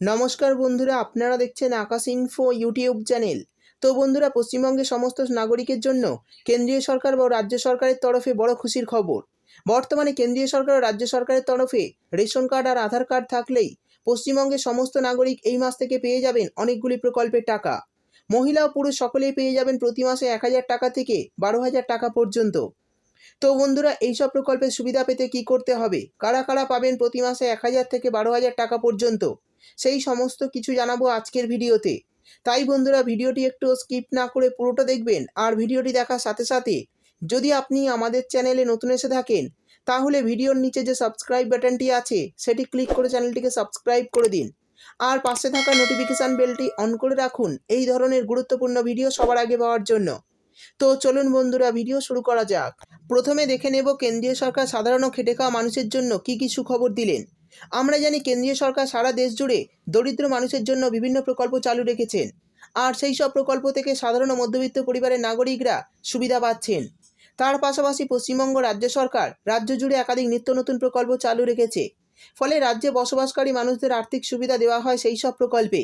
নমস্কার বন্ধুরা, আপনারা দেখছেন আকাশ ইনফো ইউটিউব চ্যানেল। তো বন্ধুরা, পশ্চিমবঙ্গের সমস্ত নাগরিকের জন্য কেন্দ্রীয় সরকার বা রাজ্য সরকারের তরফে বড় খুশির খবর। বর্তমানে কেন্দ্রীয় সরকার ও রাজ্য সরকারের তরফে রেশন কার্ড আর আধার কার্ড থাকলেই পশ্চিমবঙ্গের সমস্ত নাগরিক এই মাস থেকে পেয়ে যাবেন অনেকগুলি প্রকল্পের টাকা। মহিলা ও পুরুষ সকলেই পেয়ে যাবেন প্রতি মাসে ১,০০০ টাকা থেকে ১২,০০০ টাকা পর্যন্ত। তো বন্ধুরা, এইসব প্রকল্পের সুবিধা পেতে কি করতে হবে, কারা কারা পাবেন প্রতি মাসে ১,০০০ থেকে ১২,০০০ টাকা পর্যন্ত, সেই সমস্ত কিছু জানাবো আজকের ভিডিওতে। তাই বন্ধুরা, ভিডিওটি একটু স্কিপ না করে পুরোটা দেখবেন। আর ভিডিওটি দেখার সাথে সাথে যদি আপনি আমাদের চ্যানেলে নতুন এসে থাকেন, তাহলে ভিডিওর নিচে যে সাবস্ক্রাইব বাটনটি আছে সেটি ক্লিক করে চ্যানেলটিকে সাবস্ক্রাইব করে দিন। আর পাশে থাকা নোটিফিকেশান বেলটি অন করে রাখুন এই ধরনের গুরুত্বপূর্ণ ভিডিও সবার আগে পাওয়ার জন্য। তো চলুন বন্ধুরা, ভিডিও শুরু করা যাক। প্রথমে দেখে নেব কেন্দ্রীয় সরকার সাধারণ ও খেটে খাওয়া মানুষের জন্য কি কি সুখবর দিলেন। আমরা জানি কেন্দ্রীয় সরকার সারা দেশ জুড়ে দরিদ্র মানুষের জন্য বিভিন্ন প্রকল্প চালু রেখেছেন। আর সেই সব প্রকল্প থেকে সাধারণ ও মধ্যবিত্ত পরিবারের নাগরিকরা সুবিধা পাচ্ছেন। তার পাশাপাশি পশ্চিমবঙ্গ রাজ্য সরকার রাজ্য জুড়ে একাধিক নিত্য নতুন প্রকল্প চালু রেখেছে। ফলে রাজ্যে বসবাসকারী মানুষদের আর্থিক সুবিধা দেওয়া হয় সেই সব প্রকল্পে।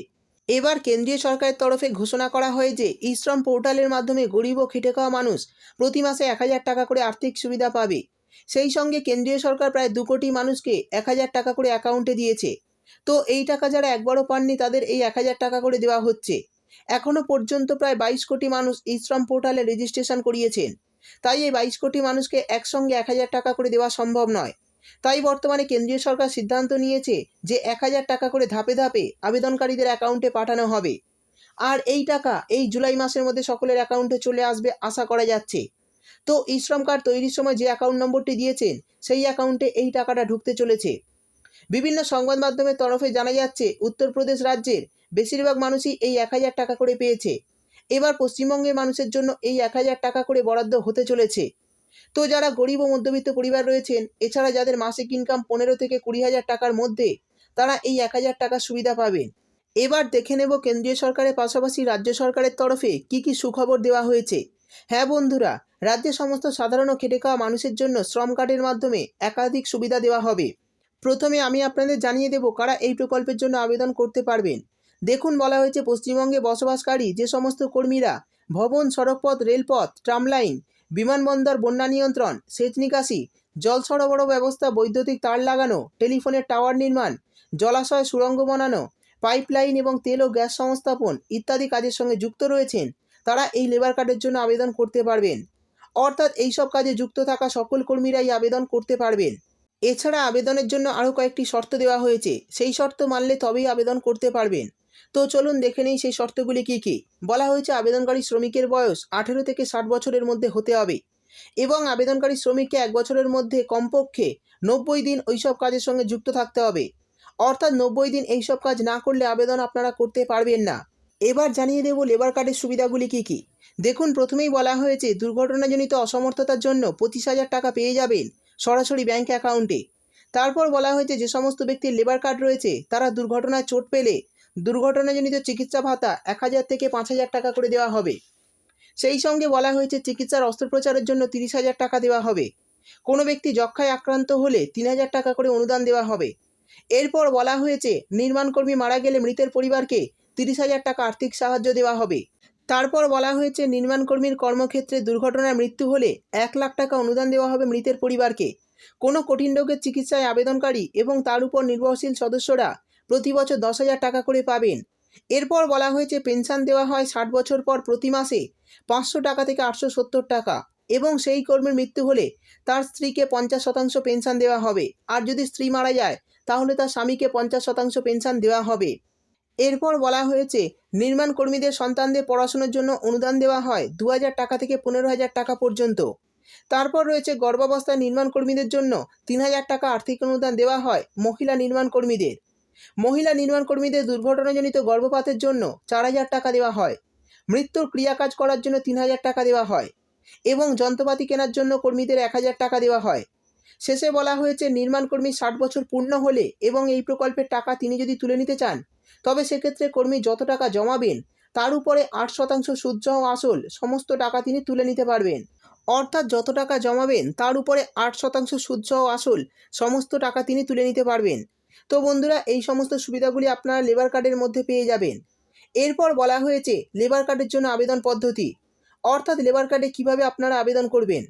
এবার কেন্দ্রীয় সরকারের তরফে ঘোষণা করা হয় যে ই-শ্রম পোর্টালের মাধ্যমে গরিব ও খেটে খাওয়া মানুষ প্রতি মাসে ১,০০০ টাকা করে আর্থিক সুবিধা পাবে। সেই সঙ্গে কেন্দ্রীয় সরকার প্রায় ২ কোটি মানুষকে ১,০০০ টাকা করে অ্যাকাউন্টে দিয়েছে। তো এই টাকা যারা একবারও পাননি তাদের এই ১,০০০ টাকা করে দেওয়া হচ্ছে। এখনও পর্যন্ত প্রায় ২২ কোটি মানুষ ই-শ্রম পোর্টালে রেজিস্ট্রেশন করিয়েছেন। তাই এই ২২ কোটি মানুষকে একসঙ্গে ১,০০০ টাকা করে দেওয়া সম্ভব নয়। তাই বর্তমানে কেন্দ্রীয় সরকার সিদ্ধান্ত নিয়েছে যে ১,০০০ টাকা করে ধাপে ধাপে আবেদনকারীদের অ্যাকাউন্টে পাঠানো হবে। আর এই টাকা এই জুলাই মাসের মধ্যে সকলের অ্যাকাউন্টে চলে আসবে আশা করা যাচ্ছে। তো ই-শ্রম কার্ড তৈরির সময় যে অ্যাকাউন্ট নম্বরটি দিয়েছেন সেই অ্যাকাউন্টে এই টাকাটা ঢুকতে চলেছে। বিভিন্ন সংবাদ মাধ্যমের তরফে জানা যাচ্ছে উত্তরপ্রদেশ রাজ্যের বেশিরভাগ মানুষই এই ১,০০০ টাকা করে পেয়েছে। এবার পশ্চিমবঙ্গের মানুষের জন্য এই ১,০০০ টাকা করে বরাদ্দ হতে চলেছে। তো যারা গরিব ও মধ্যবিত্ত পরিবার রয়েছেন, এছাড়া যাদের মাসিক ইনকাম ১৫ থেকে ২০,০০০ টাকার মধ্যে, তারা এই ১,০০০ টাকার সুবিধা পাবেন। এবার দেখে নেব কেন্দ্রীয় সরকারের পাশাপাশি রাজ্য সরকারের তরফে কি কি সুখবর দেওয়া হয়েছে। হ্যাঁ বন্ধুরা, রাজ্যের সমস্ত সাধারণ ও খেটে খাওয়া মানুষের জন্য শ্রম কার্ডের মাধ্যমে একাধিক সুবিধা দেওয়া হবে। প্রথমে আমি আপনাদের জানিয়ে দেব কারা এই প্রকল্পের জন্য আবেদন করতে পারবেন। দেখুন, বলা হয়েছে পশ্চিমবঙ্গে বসবাসকারী যে সমস্ত কর্মীরা ভবন, সড়কপথ, রেলপথ, ট্রামলাইন, বিমানবন্দর, বন্যা নিয়ন্ত্রণ, সেচ নিকাশি, জল সরবরাহ ব্যবস্থা, বৈদ্যুতিক তার লাগানো, টেলিফোনের টাওয়ার নির্মাণ, জলাশয় সুড়ঙ্গ বানানো, পাইপলাইন এবং তেল ও গ্যাস সংস্থাপন ইত্যাদি কাজের সঙ্গে যুক্ত রয়েছেন, তারা এই লেবার কার্ডের জন্য আবেদন করতে পারবেন। অর্থাৎ এইসব কাজে যুক্ত থাকা সকল কর্মীরাই আবেদন করতে পারবেন। এছাড়া আবেদনের জন্য আরও কয়েকটি শর্ত দেওয়া হয়েছে, সেই শর্ত মানলে তবেই আবেদন করতে পারবেন। তো চলুন দেখে নেই সেই শর্তগুলি কী কী। বলা হয়েছে আবেদনকারী শ্রমিকের বয়স ১৮ থেকে ৬০ বছরের মধ্যে হতে হবে এবং আবেদনকারী শ্রমিককে ১ বছরের মধ্যে কমপক্ষে ৯০ দিন ওইসব কাজের সঙ্গে যুক্ত থাকতে হবে। অর্থাৎ ৯০ দিন এইসব কাজ না করলে আবেদন আপনারা করতে পারবেন না। এবার জানিয়ে দেব লেবার কার্ডের সুবিধাগুলি কী কী। দেখুন, প্রথমেই বলা হয়েছে দুর্ঘটনাজনিত অসমর্থতার জন্য ২৫,০০০ টাকা পেয়ে যাবেন সরাসরি ব্যাংক অ্যাকাউন্টে। তারপর বলা হয়েছে যে সমস্ত ব্যক্তির লেবার কার্ড রয়েছে তারা দুর্ঘটনায় চোট পেলে দুর্ঘটনাজনিত চিকিৎসা ভাতা ১,০০০ থেকে ৫,০০০ টাকা করে দেওয়া হবে। সেই সঙ্গে বলা হয়েছে চিকিৎসার অস্ত্রোপচারের জন্য ৩০,০০০ টাকা দেওয়া হবে। কোনো ব্যক্তি যক্ষ্মায় আক্রান্ত হলে ৩,০০০ টাকা করে অনুদান দেওয়া হবে। এরপর বলা হয়েছে নির্মাণকর্মী মারা গেলে মৃতের পরিবারকে ৩০,০০০ টাকা আর্থিক সাহায্য দেওয়া হবে। তারপর বলা হয়েছে নির্মাণকর্মীর কর্মক্ষেত্রে দুর্ঘটনায় মৃত্যু হলে ১,০০,০০০ টাকা অনুদান দেওয়া হবে মৃতের পরিবারকে। কোনো কঠিন রোগের চিকিৎসায় আবেদনকারী এবং তার উপর নির্ভরশীল সদস্যরা প্রতি বছর ১০,০০০ টাকা করে পাবেন। এরপর বলা হয়েছে পেনশন দেওয়া হয় ৬০ বছর পর প্রতি মাসে ৫০০ টাকা থেকে ৮৭০ টাকা এবং সেই কর্মীর মৃত্যু হলে তার স্ত্রীকে ৫০% পেনশন দেওয়া হবে। আর যদি স্ত্রী মারা যায় তাহলে তার স্বামীকে ৫০% পেনশন দেওয়া হবে। এরপর বলা হয়েছে নির্মাণ কর্মীদের সন্তানদের পড়াশোনার জন্য অনুদান দেওয়া হয় ২,০০০ টাকা থেকে ১৫,০০০ টাকা পর্যন্ত। তারপর রয়েছে গর্ভাবস্থায় নির্মাণ কর্মীদের জন্য ৩,০০০ টাকা আর্থিক অনুদান দেওয়া হয় মহিলা নির্মাণ কর্মীদের। মহিলা নির্মাণ কর্মীদের দুর্ঘটনাজনিত গর্ভপাতের জন্য ৪,০০০ টাকা দেওয়া হয়। মৃত্যুর ক্রিয়াকাজ করার জন্য ৩,০০০ টাকা দেওয়া হয় এবং যন্ত্রপাতি কেনার জন্য কর্মীদের ১,০০০ টাকা দেওয়া হয়। শেষে বলা হয়েছে নির্মাণকর্মী ৬০ বছর পূর্ণ হলে এবং এই প্রকল্পের টাকা তিনি যদি তুলে নিতে চান, তবে সেক্ষেত্রে কর্মী যত টাকা জমাবেন তার উপরে ৮% সুদসহ আসল সমস্ত টাকা তিনি তুলে নিতে পারবেন। অর্থাৎ যত টাকা জমাবেন তার উপরে ৮% সুদসহ আসল সমস্ত টাকা তিনি তুলে নিতে পারবেন। তো বন্ধুরা, এই সমস্ত সুবিধাগুলি আপনারা লেবার কার্ডের মধ্যে পেয়ে যাবেন। এরপর বলা হয়েছে লেবার কার্ডের জন্য আবেদন পদ্ধতি, অর্থাৎ লেবার কার্ডে কীভাবে আপনারা আবেদন করবেন।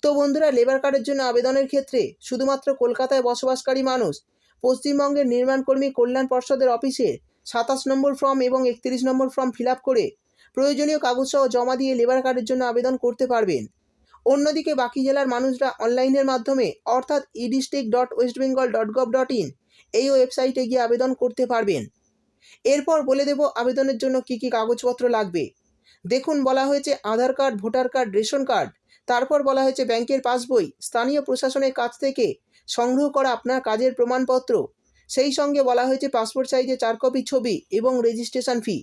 তো বন্ধুরা, লেবার কার্ডের জন্য আবেদনের ক্ষেত্রে শুধুমাত্র কলকাতায় বসবাসকারী মানুষ পশ্চিমবঙ্গের নির্মাণ কর্মী কল্যাণ পর্ষদের অফিসে 27 নম্বর ফর্ম এবং 31 নম্বর ফর্ম ফিল আপ করে প্রয়োজনীয় কাগজসহ জমা দিয়ে লেবার কার্ডের জন্য আবেদন করতে পারবেন। অন্যদিকে বাকি জেলার মানুষরা অনলাইনের মাধ্যমে অর্থাৎ edistrict.westbengal.gov.in এই ওয়েবসাইটে গিয়ে আবেদন করতে পারবেন। এরপর বলে দেব আবেদনের জন্য কী কী কাগজপত্র লাগবে। দেখুন, বলা হয়েছে Aadhaar card, voter card, ration card, তারপর বলা হয়েছে ব্যাংকের পাসবই, স্থানীয় প্রশাসনের কাছ থেকে সংগ্রহ করা আপনার কাজের প্রমাণপত্র, সেই সঙ্গে বলা হয়েছে পাসপোর্ট সাইজে 4 কপি ছবি এবং রেজিস্ট্রেশন ফি।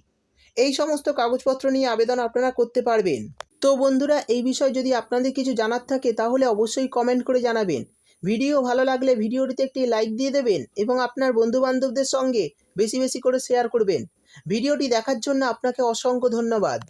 এই সমস্ত কাগজপত্র নিয়ে আবেদন আপনারা করতে পারবেন। তো বন্ধুরা, এই বিষয়ে যদি আপনাদের কিছু জানার থাকে তাহলে অবশ্যই কমেন্ট করে জানাবেন। ভিডিও ভালো লাগলে ভিডিওটিতে একটি লাইক দিয়ে দেবেন এবং আপনার বন্ধুবান্ধবদের সঙ্গে বেশি বেশি করে শেয়ার করবেন। ভিডিওটি দেখার জন্য আপনাকে অসংখ্য ধন্যবাদ।